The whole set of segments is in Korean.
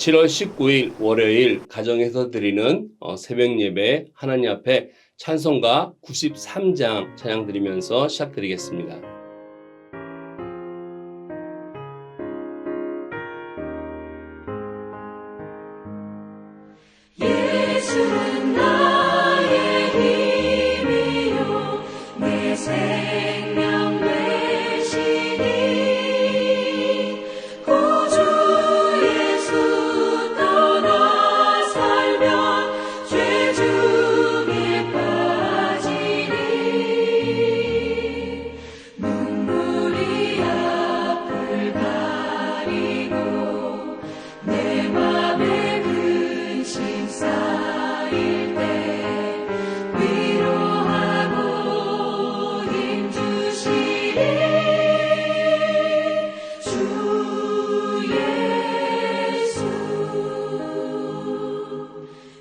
7월 19일 월요일 가정에서 드리는 새벽 예배 하나님 앞에 찬송가 93장 찬양 드리면서 시작드리겠습니다. 예수는 나의 힘이요 내 생명 되시니 구주 예수 떠나 살면 죄 중에 빠지니 눈물이 앞을 가리고 내 맘에 근심 쌓일 때 위로하고 힘 주시리 주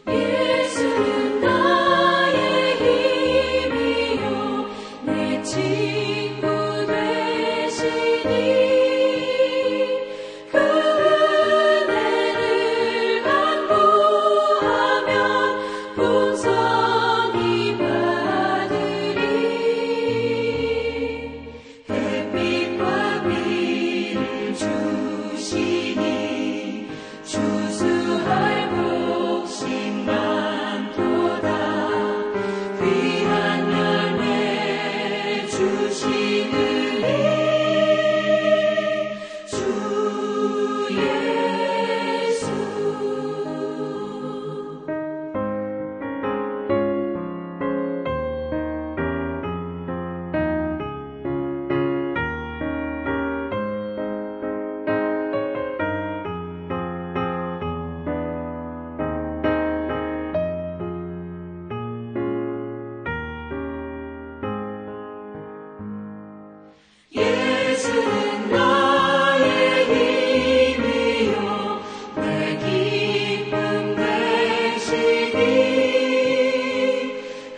예수는 나의 힘이요 내 친구 되시니 그 은혜를 간구하면 풍성히 받으리 햇빛과 비를 주시니 추수할 복심 많도다 귀한 열매 주시느니 주 예수 예수는 나의 힘이요 내 기쁨 되시니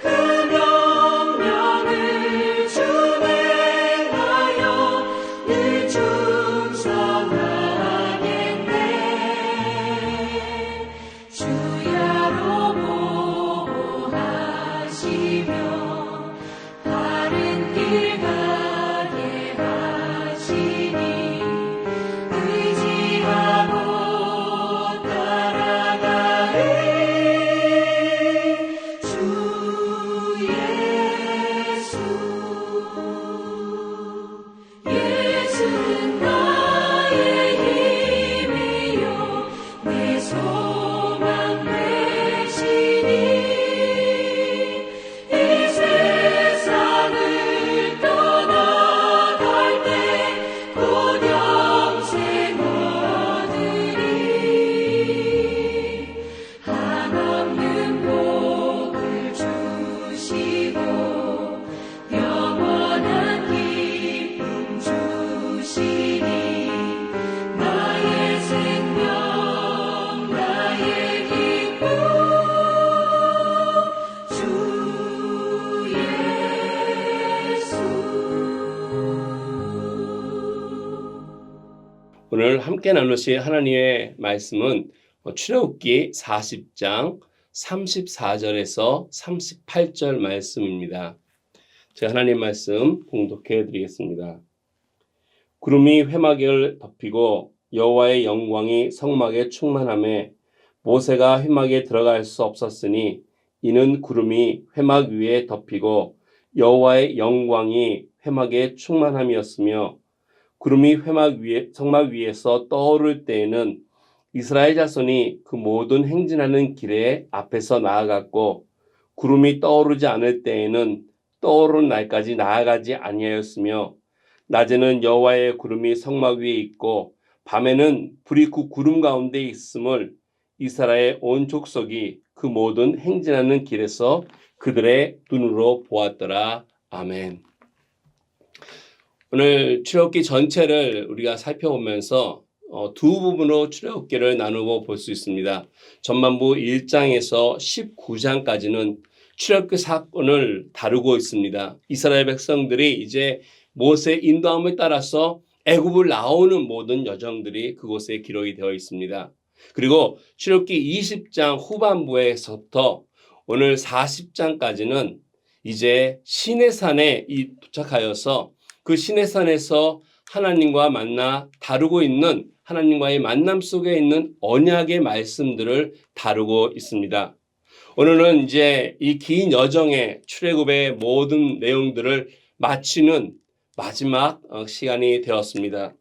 그 명령을 준행하여 늘 충성하겠네 주야로 보호하시며 바른 길 가게 하시니 의지하고 따라가리 주 예수는 나의 힘이요 내 소망 되시니 이 세상을 떠나갈 때 곧 영생 얻으리 한없는 복을 주시고 영원한 기쁨 주시니 나의 생명 나의 기쁨 주 예수 오늘 함께 나누실 하나님의 말씀은 출애굽기 40장 34절에서 38절 말씀입니다. 제가 하나님 말씀 공독해 드리겠습니다. 구름이 회막을 덮이고 여호와의 영광이 성막에 충만하매 모세가 회막에 들어갈 수 없었으니 이는 구름이 회막 위에 덮이고 여호와의 영광이 회막에 충만함이었으며 구름이 성막 위에서 떠오를 때에는 이스라엘 자손이 그 모든 행진하는 길에 앞에서 나아갔고 구름이 떠오르지 않을 때에는 떠오르는 날까지 나아가지 아니하였으며 낮에는 여호와의 구름이 성막 위에 있고 밤에는 불이 그 구름 가운데 있음을 이스라엘 온 족속이 그 모든 행진하는 길에서 그들의 눈으로 보았더라. 아멘. 오늘 출애굽기 전체를 우리가 살펴보면서 두 부분으로 출애굽기를 나누고 볼 수 있습니다. 전반부 1장에서 19장까지는 출애굽기 사건을 다루고 있습니다. 이스라엘 백성들이 이제 모세의 인도함을 따라서 애굽을 나오는 모든 여정들이 그곳에 기록이 되어 있습니다. 그리고 출애굽기 20장 후반부에서부터 오늘 40장까지는 이제 시내산에 도착하여서 그 시내산에서 하나님과 만나 다루고 있는 하나님과의 만남 속에 있는 언약의 말씀들을 다루고 있습니다. 오늘은 이제 이 긴 여정의 출애굽의 모든 내용들을 마치는 마지막 시간이 되었습니다.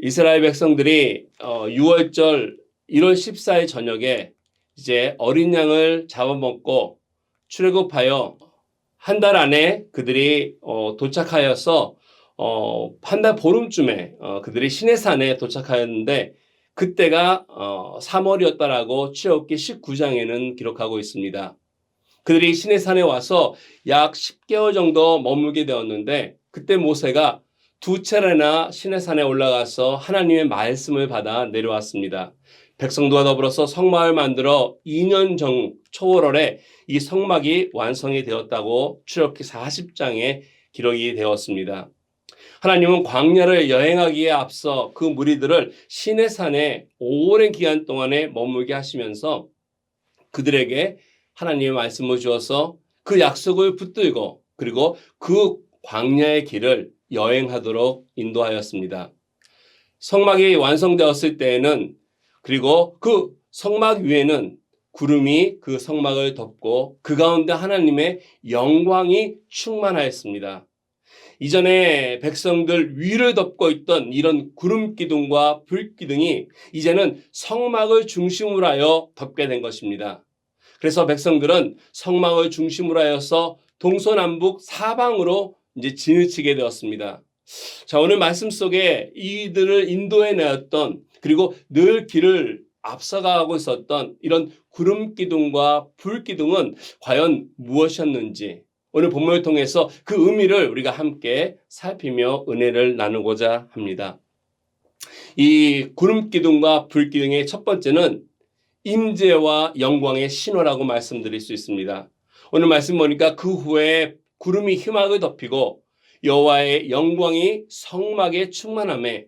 이스라엘 백성들이 6월절 1월 14일 저녁에 이제 어린 양을 잡아먹고 출애굽하여 한 달 안에 그들이 도착하여서 한 달 보름쯤에 그들이 시내산에 도착하였는데 그때가 3월이었다라고 출애굽기 19장에는 기록하고 있습니다. 그들이 시내산에 와서 약 10개월 정도 머물게 되었는데 그때 모세가 두 차례나 시내산에 올라가서 하나님의 말씀을 받아 내려왔습니다. 백성들과 더불어서 성막을 만들어 2년 전 초월월에 이 성막이 완성이 되었다고 출애굽기 40장에 기록이 되었습니다. 하나님은 광야를 여행하기에 앞서 그 무리들을 시내산에 오랜 기간 동안에 머물게 하시면서 그들에게 하나님의 말씀을 주어서 그 약속을 붙들고 그리고 그 광야의 길을 여행하도록 인도하였습니다. 성막이 완성되었을 때에는 그리고 그 성막 위에는 구름이 그 성막을 덮고 그 가운데 하나님의 영광이 충만하였습니다. 이전에 백성들 위를 덮고 있던 이런 구름 기둥과 불 기둥이 이제는 성막을 중심으로 하여 덮게 된 것입니다. 그래서 백성들은 성막을 중심으로 하여서 동서남북 사방으로 이제 진을 되었습니다. 자, 오늘 말씀 속에 이들을 인도해 내었던 그리고 늘 길을 앞서가고 있었던 이런 구름 기둥과 불 기둥은 과연 무엇이었는지 오늘 본문을 통해서 그 의미를 우리가 함께 살피며 은혜를 나누고자 합니다. 이 구름 기둥과 불 기둥의 첫 번째는 임재와 영광의 신호라고 말씀드릴 수 있습니다. 오늘 말씀 보니까 그 후에 구름이 휘막을 덮이고 여호와의 영광이 성막에 충만함에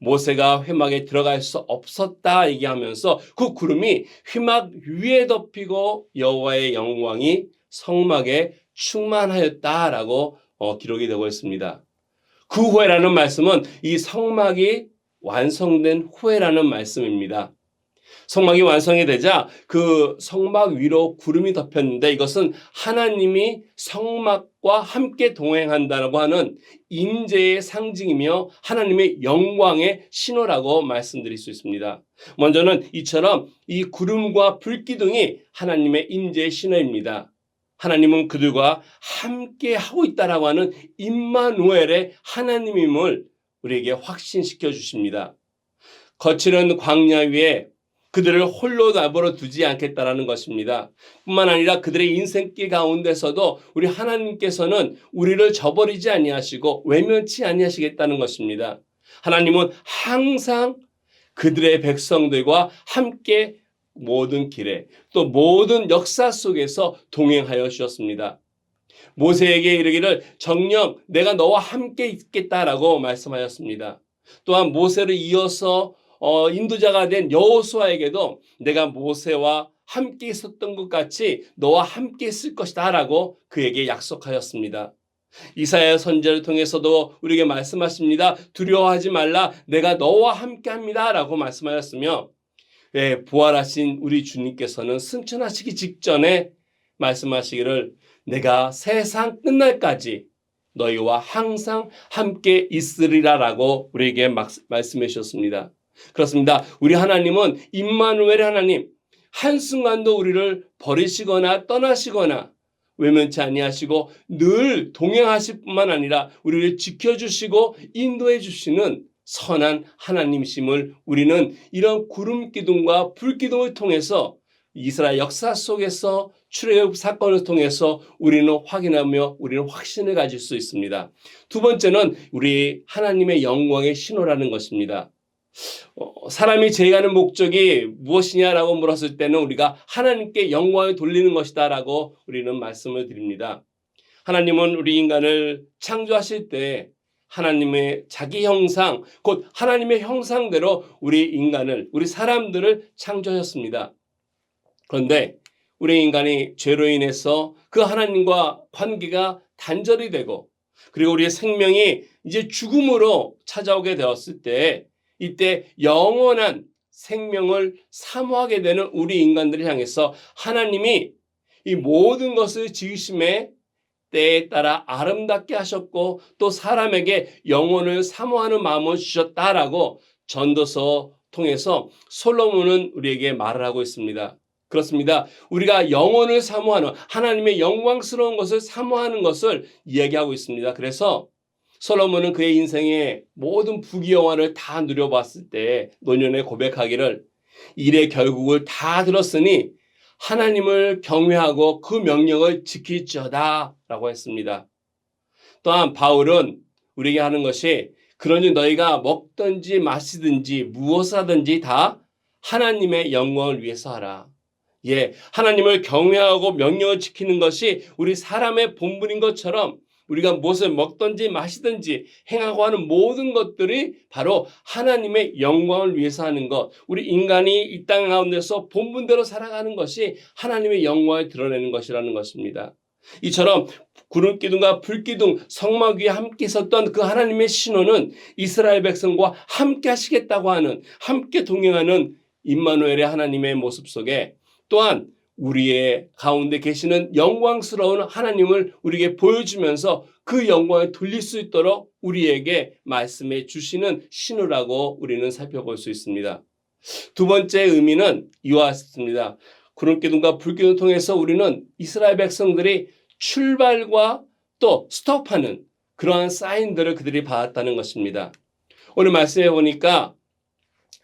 모세가 회막에 들어갈 수 없었다 얘기하면서 그 구름이 휘막 위에 덮이고 여호와의 영광이 성막에 충만하였다라고 기록이 되고 있습니다. 그 후에라는 말씀은 이 성막이 완성된 후에라는 말씀입니다. 성막이 완성이 되자 그 성막 위로 구름이 덮였는데 이것은 하나님이 성막과 함께 동행한다고 하는 임재의 상징이며 하나님의 영광의 신호라고 말씀드릴 수 있습니다. 먼저는 이처럼 이 구름과 불기둥이 하나님의 임재의 신호입니다. 하나님은 그들과 함께 하고 있다라고 하는 임마누엘의 하나님임을 우리에게 확신시켜 주십니다. 거칠은 광야 위에 그들을 홀로 내버려 두지 않겠다라는 것입니다. 뿐만 아니라 그들의 인생길 가운데서도 우리 하나님께서는 우리를 저버리지 아니하시고 외면치 아니하시겠다는 것입니다. 하나님은 항상 그들의 백성들과 함께 모든 길에 또 모든 역사 속에서 동행하여 주셨습니다. 모세에게 이르기를 정녕 내가 너와 함께 있겠다라고 말씀하였습니다. 또한 모세를 이어서 인도자가 된 여호수아에게도 내가 모세와 함께 있었던 것 같이 너와 함께 있을 것이다 라고 그에게 약속하였습니다. 이사야 선지자를 통해서도 우리에게 말씀하십니다. 두려워하지 말라 내가 너와 함께 합니다 라고 말씀하였으며 부활하신 우리 주님께서는 승천하시기 직전에 말씀하시기를 내가 세상 끝날까지 너희와 항상 함께 있으리라 라고 우리에게 말씀해 주셨습니다. 그렇습니다. 우리 하나님은 임마누엘의 하나님, 한순간도 우리를 버리시거나 떠나시거나 외면치 아니하시고 늘 동행하실 뿐만 아니라 우리를 지켜주시고 인도해 주시는 선한 하나님이심을 우리는 이런 구름 기둥과 불 기둥을 통해서 이스라엘 역사 속에서 출애굽 사건을 통해서 우리는 확인하며 우리는 확신을 가질 수 있습니다. 두 번째는 우리 하나님의 영광의 신호라는 것입니다. 사람이 제의하는 목적이 무엇이냐라고 물었을 때는 우리가 하나님께 영광을 돌리는 것이다라고 우리는 말씀을 드립니다. 하나님은 우리 인간을 창조하실 때 하나님의 자기 형상, 곧 하나님의 형상대로 우리 사람들을 창조하셨습니다. 그런데 우리 인간이 죄로 인해서 그 하나님과 관계가 단절이 되고, 그리고 우리의 생명이 이제 죽음으로 찾아오게 되었을 때, 이때 영원한 생명을 사모하게 되는 우리 인간들을 향해서 하나님이 이 모든 것을 지으심에 때에 따라 아름답게 하셨고, 또 사람에게 영혼을 사모하는 마음을 주셨다라고 전도서 통해서 솔로몬은 우리에게 말을 하고 있습니다. 그렇습니다. 우리가 영혼을 사모하는, 하나님의 영광스러운 것을 사모하는 것을 이야기하고 있습니다. 그래서 솔로몬은 그의 인생의 모든 부귀영화를 다 누려봤을 때 노년에 고백하기를, 일의 결국을 다 들었으니 하나님을 경외하고 그 명령을 지킬지어다 라고 했습니다. 또한 바울은 우리에게 하는 것이, 그러니 너희가 먹든지 마시든지 무엇을 하든지 다 하나님의 영광을 위해서 하라. 하나님을 경외하고 명령을 지키는 것이 우리 사람의 본분인 것처럼, 우리가 무엇을 먹든지 마시든지 행하고 하는 모든 것들이 바로 하나님의 영광을 위해서 하는 것, 우리 인간이 이 땅 가운데서 본분대로 살아가는 것이 하나님의 영광을 드러내는 것이라는 것입니다. 이처럼 구름기둥과 불기둥, 성막 위에 함께 있었던 그 하나님의 신호는 이스라엘 백성과 함께 하시겠다고 하는, 함께 동행하는 임마누엘의 하나님의 모습 속에, 또한 우리의 가운데 계시는 영광스러운 하나님을 우리에게 보여주면서 그 영광을 돌릴 수 있도록 우리에게 말씀해 주시는 신호라고 우리는 살펴볼 수 있습니다. 두 번째 의미는 이와 같습니다. 구름기둥과 불기둥을 통해서 우리는 이스라엘 백성들이 출발과 또 스톱하는 그러한 사인들을 그들이 받았다는 것입니다. 오늘 말씀해 보니까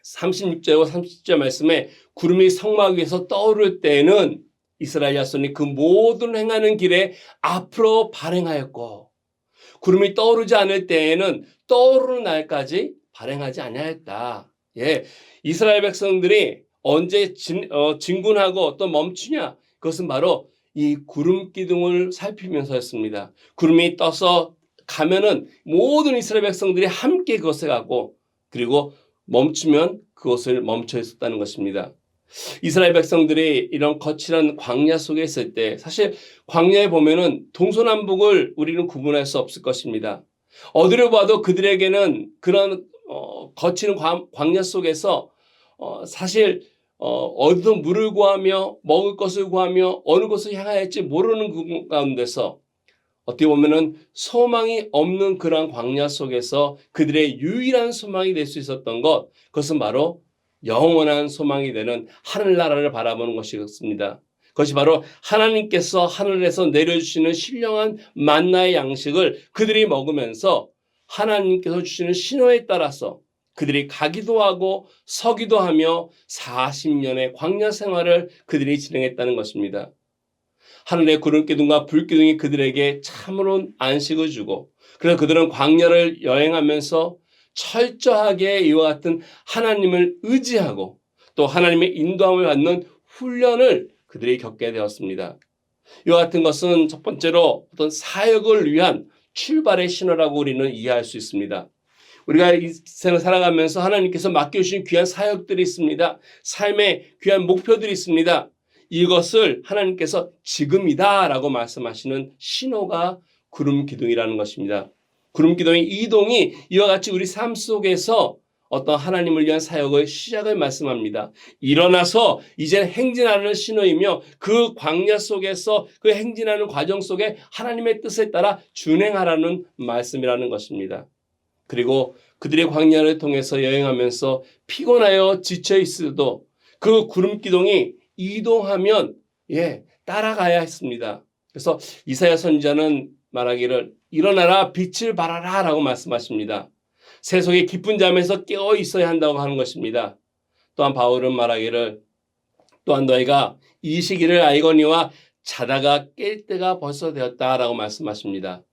36절과 37절 말씀에 구름이 성막 위에서 떠오를 때에는 이스라엘 자손이 그 모든 행하는 길에 앞으로 발행하였고, 구름이 떠오르지 않을 때에는 떠오르는 날까지 발행하지 아니하였다. 이스라엘 백성들이 언제 진군하고 또 멈추냐? 그것은 바로 이 구름 기둥을 살피면서였습니다. 구름이 떠서 가면은 모든 이스라엘 백성들이 함께 그것에 가고, 그리고 멈추면 그것을 멈춰 있었다는 것입니다. 이스라엘 백성들이 이런 거칠한 광야 속에 있을 때, 사실 광야에 보면은 동서남북을 우리는 구분할 수 없을 것입니다. 어디를 봐도 그들에게는 그런 거칠은 광야 속에서 사실 어디서 물을 구하며 먹을 것을 구하며 어느 곳을 향하여 할지 모르는 그 가운데서 어떻게 보면은 소망이 없는 그러한 광야 속에서 그들의 유일한 소망이 될 수 있었던 것, 그것은 바로 영원한 소망이 되는 하늘나라를 바라보는 것이었습니다. 그것이 바로 하나님께서 하늘에서 내려주시는 신령한 만나의 양식을 그들이 먹으면서 하나님께서 주시는 신호에 따라서 그들이 가기도 하고 서기도 하며 40년의 광야 생활을 그들이 진행했다는 것입니다. 하늘의 구름기둥과 불기둥이 그들에게 참으로 안식을 주고, 그래서 그들은 광야를 여행하면서 철저하게 이와 같은 하나님을 의지하고 또 하나님의 인도함을 받는 훈련을 그들이 겪게 되었습니다. 이와 같은 것은 첫 번째로 어떤 사역을 위한 출발의 신호라고 우리는 이해할 수 있습니다. 우리가 이 세상을 살아가면서 하나님께서 맡겨주신 귀한 사역들이 있습니다. 삶의 귀한 목표들이 있습니다. 이것을 하나님께서 지금이다 라고 말씀하시는 신호가 구름기둥이라는 것입니다. 구름기둥의 이동이 이와 같이 우리 삶 속에서 어떤 하나님을 위한 사역의 시작을 말씀합니다. 일어나서 이제 행진하는 신호이며, 그 광야 속에서 그 행진하는 과정 속에 하나님의 뜻에 따라 준행하라는 말씀이라는 것입니다. 그리고 그들의 광야를 통해서 여행하면서 피곤하여 지쳐 있어도 그 구름기둥이 이동하면 따라가야 했습니다. 그래서 이사야 선지자는 말하기를 일어나라 빛을 발하라 라고 말씀하십니다. 세속의 깊은 잠에서 깨어 있어야 한다고 하는 것입니다. 또한 바울은 말하기를 또한 너희가 이 시기를 알거니와 자다가 깰 때가 벌써 되었다라고 말씀하십니다.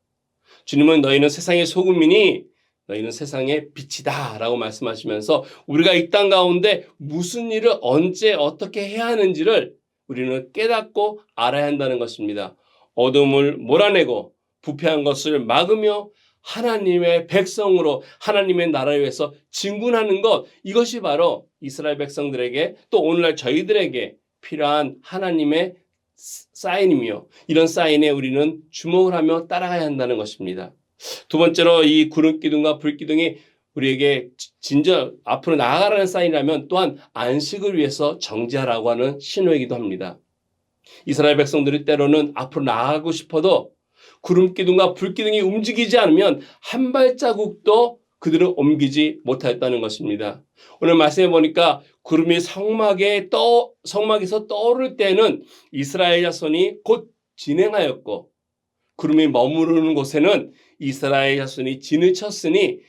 주님은 너희는 세상의 소금이니 너희는 세상의 빛이다 라고 말씀하시면서 우리가 이 땅 가운데 무슨 일을 언제 어떻게 해야 하는지를 우리는 깨닫고 알아야 한다는 것입니다. 어둠을 몰아내고 부패한 것을 막으며 하나님의 백성으로 하나님의 나라를 위해서 진군하는 것, 이것이 바로 이스라엘 백성들에게 또 오늘날 저희들에게 필요한 하나님의 사인이며 이런 사인에 우리는 주목을 하며 따라가야 한다는 것입니다. 두 번째로 이 구름 기둥과 불 기둥이 우리에게 진정 앞으로 나아가라는 사인이라면 또한 안식을 위해서 정지하라고 하는 신호이기도 합니다. 이스라엘 백성들이 때로는 앞으로 나아가고 싶어도 구름 기둥과 불 기둥이 움직이지 않으면 한 발자국도 그들은 옮기지 못하였다는 것입니다. 오늘 말씀해 보니까 구름이 성막에서 떠오를 때는 이스라엘 자손이 곧 진행하였고 구름이 머무르는 곳에는 이스라엘 자손이 진을 쳤으니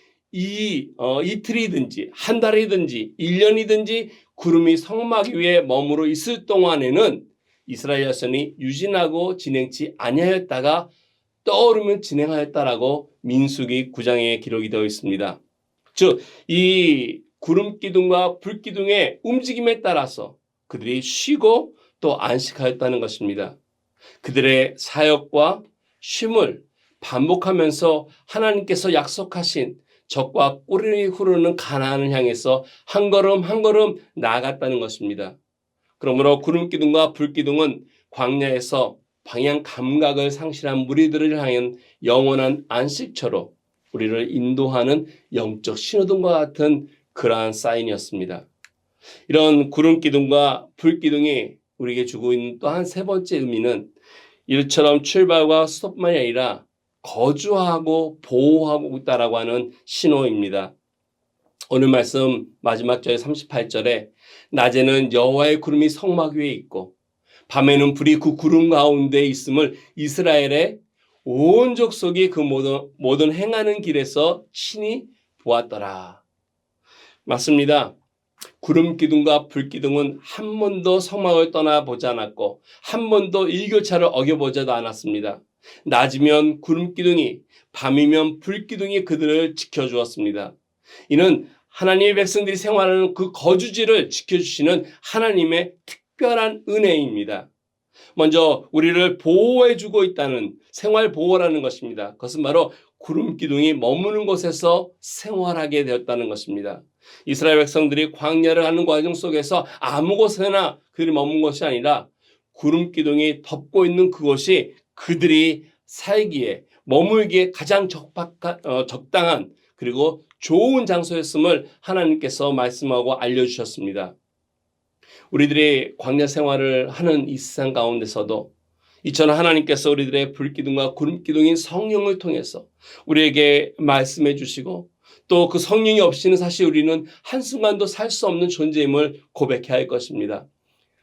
이틀이든지 한 달이든지 1년이든지 구름이 성막 위에 머무르 있을 동안에는 이스라엘 자손이 유진하고 진행치 아니하였다가 떠오르면 진행하였다라고 민수기 9장에 기록이 되어 있습니다. 즉, 이 구름 기둥과 불 기둥의 움직임에 따라서 그들이 쉬고 또 안식하였다는 것입니다. 그들의 사역과 쉼을 반복하면서 하나님께서 약속하신 적과 꿀이 흐르는 가나안을 향해서 한 걸음 한 걸음 나아갔다는 것입니다. 그러므로 구름 기둥과 불 기둥은 광야에서 방향 감각을 상실한 무리들을 향한 영원한 안식처로 우리를 인도하는 영적 신호등과 같은 그러한 사인이었습니다. 이런 구름 기둥과 불 기둥이 우리에게 주고 있는 또 한 세 번째 의미는 이처럼 출발과 스톱만이 아니라 거주하고 보호하고 있다라고 하는 신호입니다. 오늘 말씀 마지막 절 38절에 낮에는 여호와의 구름이 성막 위에 있고 밤에는 불이 그 구름 가운데 있음을 이스라엘의 온 족속이 그 모든 행하는 길에서 친히 보았더라. 맞습니다. 구름 기둥과 불 기둥은 한 번도 성막을 떠나보지 않았고 한 번도 일교차를 어겨보지도 않았습니다. 낮이면 구름 기둥이 밤이면 불 기둥이 그들을 지켜주었습니다. 이는 하나님의 백성들이 생활하는 그 거주지를 지켜주시는 하나님의 특별한 은혜입니다. 먼저 우리를 보호해주고 있다는 생활 보호라는 것입니다. 그것은 바로 구름 기둥이 머무는 곳에서 생활하게 되었다는 것입니다. 이스라엘 백성들이 광야를 가는 과정 속에서 아무 곳에나 그들이 머문 것이 아니라 구름 기둥이 덮고 있는 그곳이 그들이 살기에 머물기에 가장 적당한 그리고 좋은 장소였음을 하나님께서 말씀하고 알려주셨습니다. 우리들이 광야 생활을 하는 이 세상 가운데서도 이처럼 하나님께서 우리들의 불기둥과 구름기둥인 성령을 통해서 우리에게 말씀해 주시고 또 그 성령이 없이는 사실 우리는 한순간도 살 수 없는 존재임을 고백해야 할 것입니다.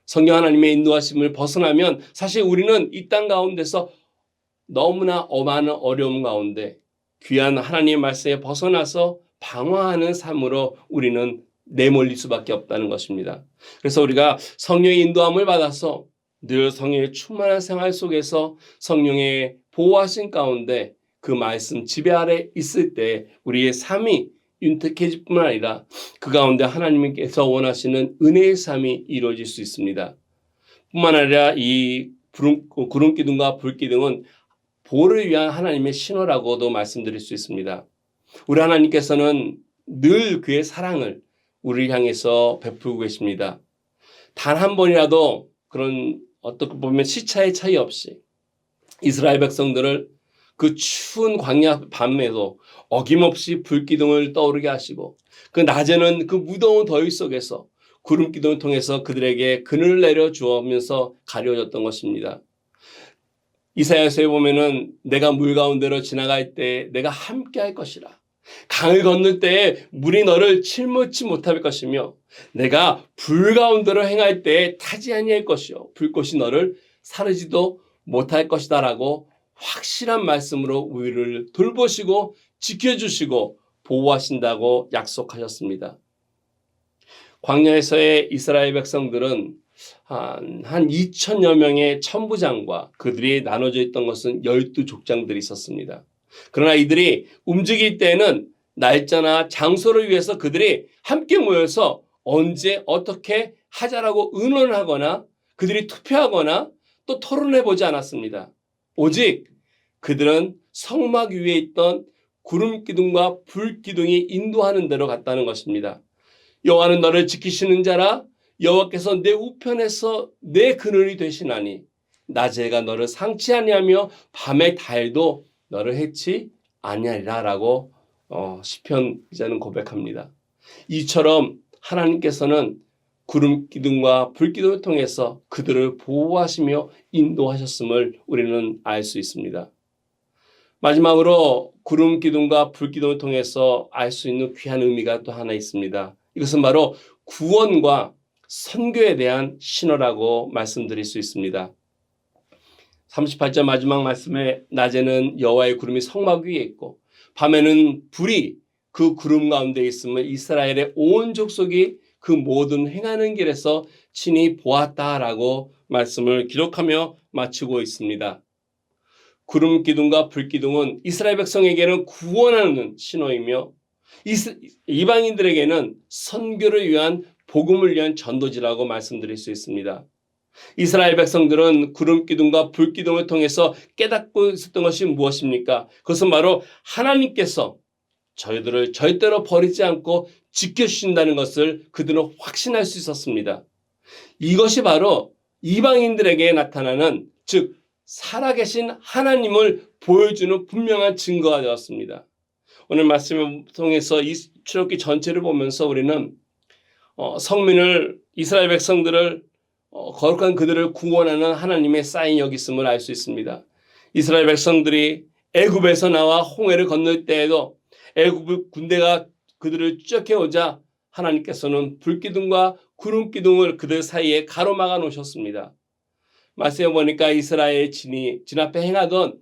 성령 하나님의 인도하심을 벗어나면 사실 우리는 이 땅 가운데서 너무나 많은 어려움 가운데 귀한 하나님의 말씀에 벗어나서 방황하는 삶으로 우리는 내몰릴 수밖에 없다는 것입니다. 그래서 우리가 성령의 인도함을 받아서 늘 성령의 충만한 생활 속에서 성령의 보호하신 가운데 그 말씀 지배 아래 있을 때 우리의 삶이 윤택해질 뿐만 아니라 그 가운데 하나님께서 원하시는 은혜의 삶이 이루어질 수 있습니다. 뿐만 아니라 이 구름 기둥과 불 기둥은 보호를 위한 하나님의 신호라고도 말씀드릴 수 있습니다. 우리 하나님께서는 늘 그의 사랑을 우리를 향해서 베풀고 계십니다. 단 한 번이라도 그런 어떻게 보면 시차의 차이 없이 이스라엘 백성들을 그 추운 광야 밤에도 어김없이 불기둥을 떠오르게 하시고 그 낮에는 그 무더운 더위 속에서 구름기둥을 통해서 그들에게 그늘을 내려 주면서 가려졌던 것입니다. 이사야서에 보면은 내가 물 가운데로 지나갈 때 내가 함께 할 것이라. 강을 건널 때에 물이 너를 칠무치 못할 것이며 내가 불 가운데로 행할 때에 타지 아니할 것이요 불꽃이 너를 사르지도 못할 것이다 라고 확실한 말씀으로 우리를 돌보시고 지켜주시고 보호하신다고 약속하셨습니다. 광야에서의 이스라엘 백성들은 한 2천여 명의 천부장과 그들이 나눠져 있던 것은 12족장들이 있었습니다. 그러나 이들이 움직일 때는 날짜나 장소를 위해서 그들이 함께 모여서 언제 어떻게 하자라고 의논하거나 그들이 투표하거나 또 토론해 보지 않았습니다. 오직 그들은 성막 위에 있던 구름 기둥과 불 기둥이 인도하는 대로 갔다는 것입니다. 여호와는 너를 지키시는 자라. 여호와께서 내 우편에서 내 그늘이 되시나니 낮에 해가 너를 상치 아니하며 밤의 달도 너를 해치 아니하리라라고 시편 기자는 고백합니다. 이처럼 하나님께서는 구름 기둥과 불 기둥을 통해서 그들을 보호하시며 인도하셨음을 우리는 알 수 있습니다. 마지막으로 구름 기둥과 불 기둥을 통해서 알 수 있는 귀한 의미가 또 하나 있습니다. 이것은 바로 구원과 선교에 대한 신호라고 말씀드릴 수 있습니다. 38절 마지막 말씀에 낮에는 여호와의 구름이 성막 위에 있고 밤에는 불이 그 구름 가운데 있음을 이스라엘의 온 족속이 그 모든 행하는 길에서 친히 보았다라고 말씀을 기록하며 마치고 있습니다. 구름 기둥과 불 기둥은 이스라엘 백성에게는 구원하는 신호이며 이방인들에게는 선교를 위한 복음을 위한 전도지라고 말씀드릴 수 있습니다. 이스라엘 백성들은 구름 기둥과 불 기둥을 통해서 깨닫고 있었던 것이 무엇입니까? 그것은 바로 하나님께서 저희들을 절대로 버리지 않고 지켜주신다는 것을 그들은 확신할 수 있었습니다. 이것이 바로 이방인들에게 나타나는, 즉 살아계신 하나님을 보여주는 분명한 증거가 되었습니다. 오늘 말씀을 통해서 이 출애굽기 전체를 보면서 우리는 성민을, 이스라엘 백성들을 거룩한 그들을 구원하는 하나님의 사인 여기 있음을 알 수 있습니다. 이스라엘 백성들이 애굽에서 나와 홍해를 건널 때에도 애굽 군대가 그들을 쫓게 오자 하나님께서는 불기둥과 구름기둥을 그들 사이에 가로막아 놓으셨습니다. 말씀해 보니까 이스라엘 진 앞에 행하던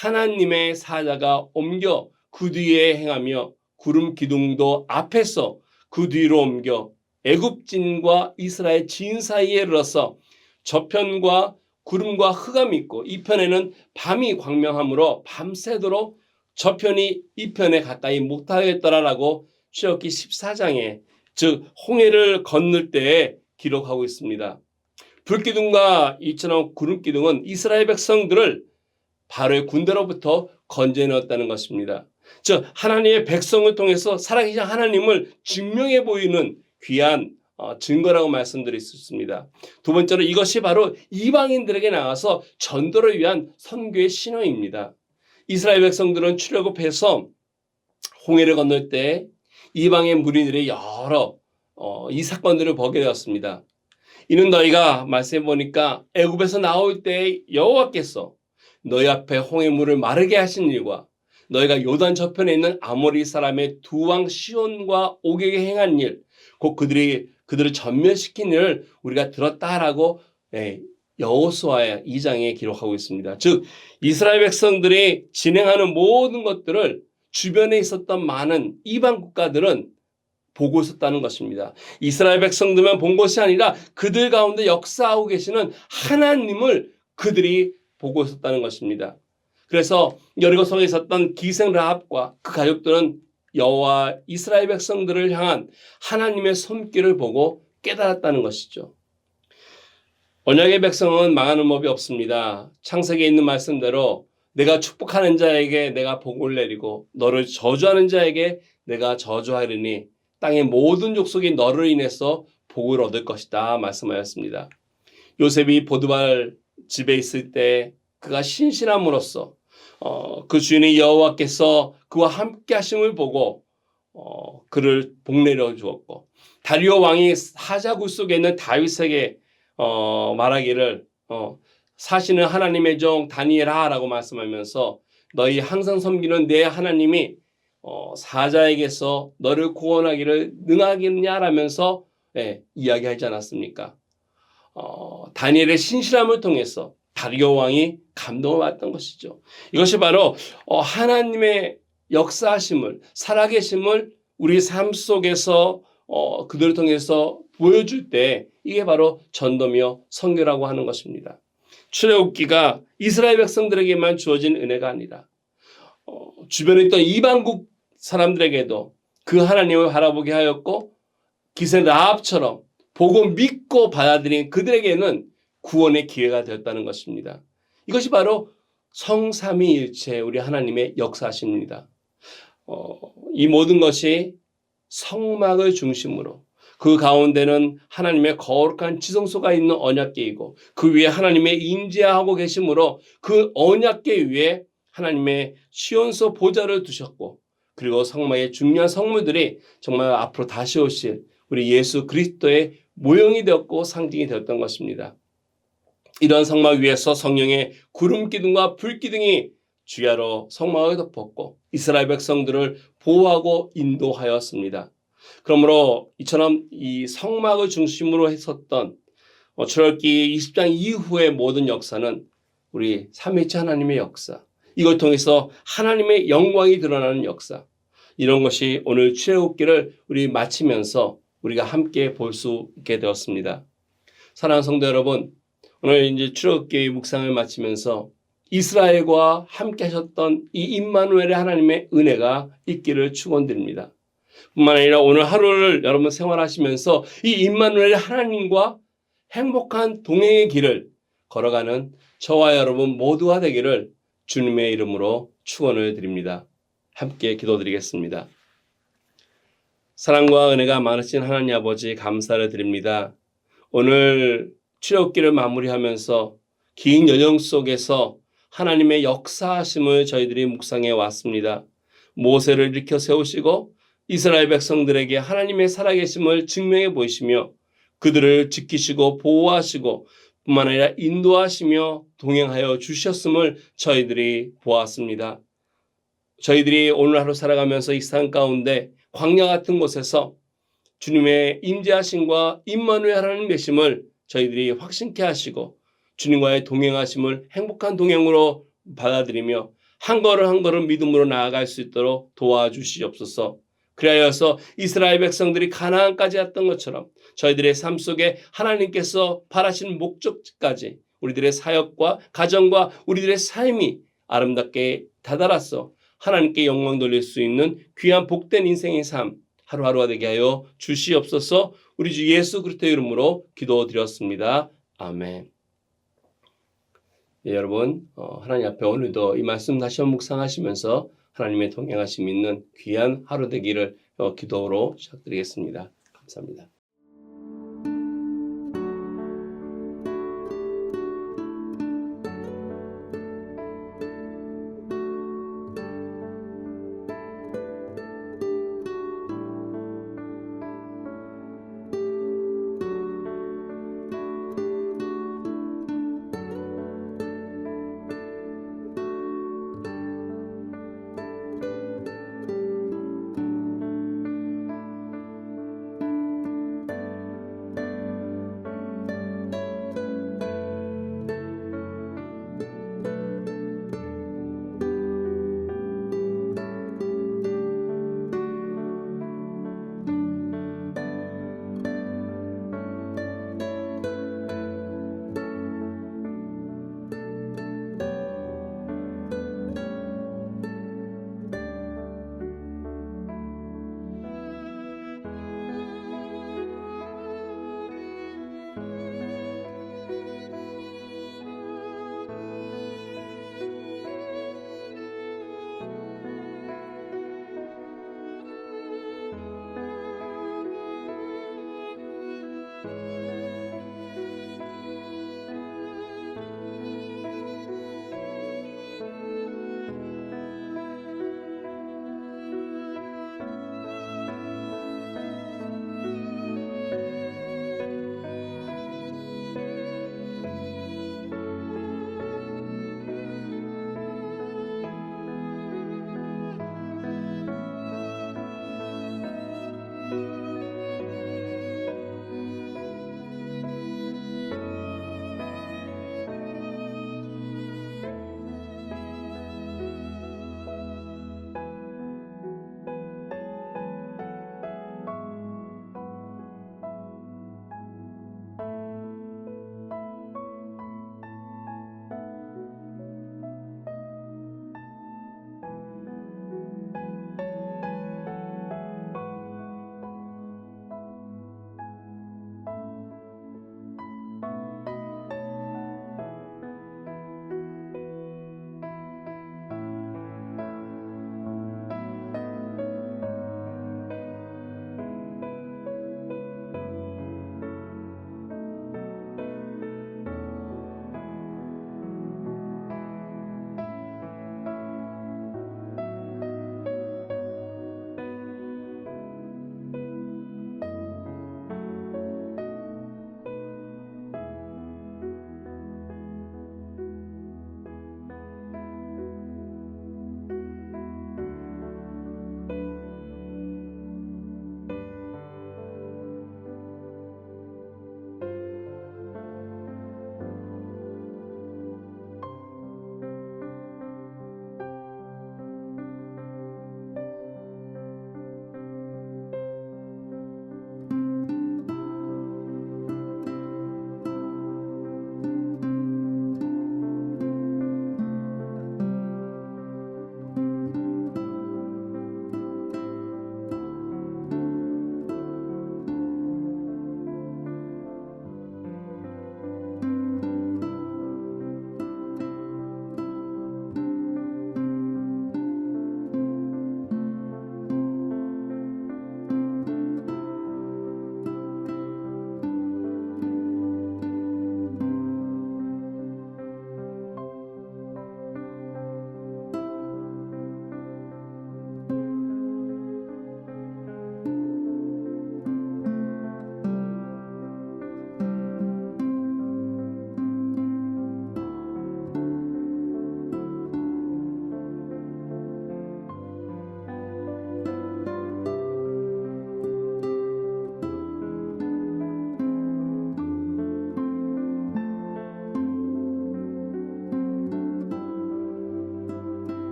하나님의 사자가 옮겨 그 뒤에 행하며 구름기둥도 앞에서 그 뒤로 옮겨 애굽진과 이스라엘 진 사이에 이르러서 저편과 구름과 흑암이 있고 이 편에는 밤이 광명하므로 밤새도록 저편이 이 편에 가까이 못하겠더라라고 출애굽기 14장에, 즉 홍해를 건널 때에 기록하고 있습니다. 불기둥과 이처럼 구름기둥은 이스라엘 백성들을 바로의 군대로부터 건져내었다는 것입니다. 즉 하나님의 백성을 통해서 살아계신 하나님을 증명해 보이는 귀한 증거라고 말씀드릴 수 있습니다. 두 번째로 이것이 바로 이방인들에게 나와서 전도를 위한 선교의 신호입니다. 이스라엘 백성들은 출애굽해서 홍해를 건널 때 이방의 무리들이 여러 이 사건들을 보게 되었습니다. 이는 너희가 말씀해 보니까 애굽에서 나올 때 여호와께서 너희 앞에 홍해물을 마르게 하신 일과 너희가 요단 저편에 있는 아모리 사람의 두 왕 시온과 옥에게 행한 일, 곧 그들을 전멸시킨 일을 우리가 들었다라고 여호수아 2장에 기록하고 있습니다. 즉 이스라엘 백성들이 진행하는 모든 것들을 주변에 있었던 많은 이방 국가들은 보고 있었다는 것입니다. 이스라엘 백성들만 본 것이 아니라 그들 가운데 역사하고 계시는 하나님을 그들이 보고 있었다는 것입니다. 그래서 여리고성에 있었던 기생 라합과 그 가족들은 여호와 이스라엘 백성들을 향한 하나님의 손길을 보고 깨달았다는 것이죠. 언약의 백성은 망하는 법이 없습니다. 창세기에 있는 말씀대로 내가 축복하는 자에게 내가 복을 내리고 너를 저주하는 자에게 내가 저주하리니 땅의 모든 족속이 너를 인해서 복을 얻을 것이다 말씀하였습니다. 요셉이 보드발 집에 있을 때 그가 신실함으로써 그 주인의 여호와께서 그와 함께 하심을 보고 그를 복내려 주었고, 다리오 왕이 사자굴 속에 있는 다윗에게 말하기를 사시는 하나님의 종 다니엘아라고 말씀하면서 너희 항상 섬기는 내 하나님이 사자에게서 너를 구원하기를 능하겠냐라면서 이야기하지 않았습니까? 다니엘의 신실함을 통해서 다리오 왕이 감동을 받았던 것이죠. 이것이 바로 하나님의 역사하심을, 살아계심을 우리 삶 속에서 그들을 통해서 보여줄 때 이게 바로 전도며 선교라고 하는 것입니다. 출애굽기가 이스라엘 백성들에게만 주어진 은혜가 아니라 주변에 있던 이방국 사람들에게도 그 하나님을 바라보게 하였고, 기생 라합처럼 보고 믿고 받아들인 그들에게는 구원의 기회가 되었다는 것입니다. 이것이 바로 성삼위일체 우리 하나님의 역사하십니다. 이 모든 것이 성막을 중심으로 그 가운데는 하나님의 거룩한 지성소가 있는 언약궤이고 그 위에 하나님의 임재하고 계심으로 그 언약궤 위에 하나님의 시온소 보좌를 두셨고 그리고 성막의 중요한 성물들이 정말 앞으로 다시 오실 우리 예수 그리스도의 모형이 되었고 상징이 되었던 것입니다. 이런 성막 위에서 성령의 구름 기둥과 불 기둥이 주야로 성막을 덮었고 이스라엘 백성들을 보호하고 인도하였습니다. 그러므로 이처럼 이 성막을 중심으로 했었던 출애굽기 20장 이후의 모든 역사는 우리 삼위일체 하나님의 역사, 이걸 통해서 하나님의 영광이 드러나는 역사, 이런 것이 오늘 출애굽기를 우리 마치면서 우리가 함께 볼 수 있게 되었습니다. 사랑하는 성도 여러분, 오늘 이제 출애굽기 묵상을 마치면서 이스라엘과 함께 하셨던 이 임마누엘의 하나님의 은혜가 있기를 축원드립니다. 뿐만 아니라 오늘 하루를 여러분 생활하시면서 이 임마누엘의 하나님과 행복한 동행의 길을 걸어가는 저와 여러분 모두가 되기를 주님의 이름으로 축원을 드립니다. 함께 기도드리겠습니다. 사랑과 은혜가 많으신 하나님 아버지 감사를 드립니다. 오늘 출애굽기를 마무리하면서 긴 여정 속에서 하나님의 역사하심을 저희들이 묵상해 왔습니다. 모세를 일으켜 세우시고 이스라엘 백성들에게 하나님의 살아계심을 증명해 보이시며 그들을 지키시고 보호하시고 뿐만 아니라 인도하시며 동행하여 주셨음을 저희들이 보았습니다. 저희들이 오늘 하루 살아가면서 이 세상 가운데 광야 같은 곳에서 주님의 임재하심과 임마누엘 하나님 되심을 저희들이 확신케 하시고 주님과의 동행하심을 행복한 동행으로 받아들이며 한 걸음 한 걸음 믿음으로 나아갈 수 있도록 도와주시옵소서. 그리하여서 이스라엘 백성들이 가나안까지 왔던 것처럼 저희들의 삶 속에 하나님께서 바라시는 목적지까지 우리들의 사역과 가정과 우리들의 삶이 아름답게 다다라서 하나님께 영광 돌릴 수 있는 귀한 복된 인생의 삶 하루하루가 되게 하여 주시옵소서. 우리 주 예수 그리스도의 이름으로 기도드렸습니다. 아멘. 네, 여러분 하나님 앞에 오늘도 이 말씀 다시 한번 묵상하시면서 하나님의 동행하심 있는 귀한 하루 되기를 기도로 시작드리겠습니다. 감사합니다.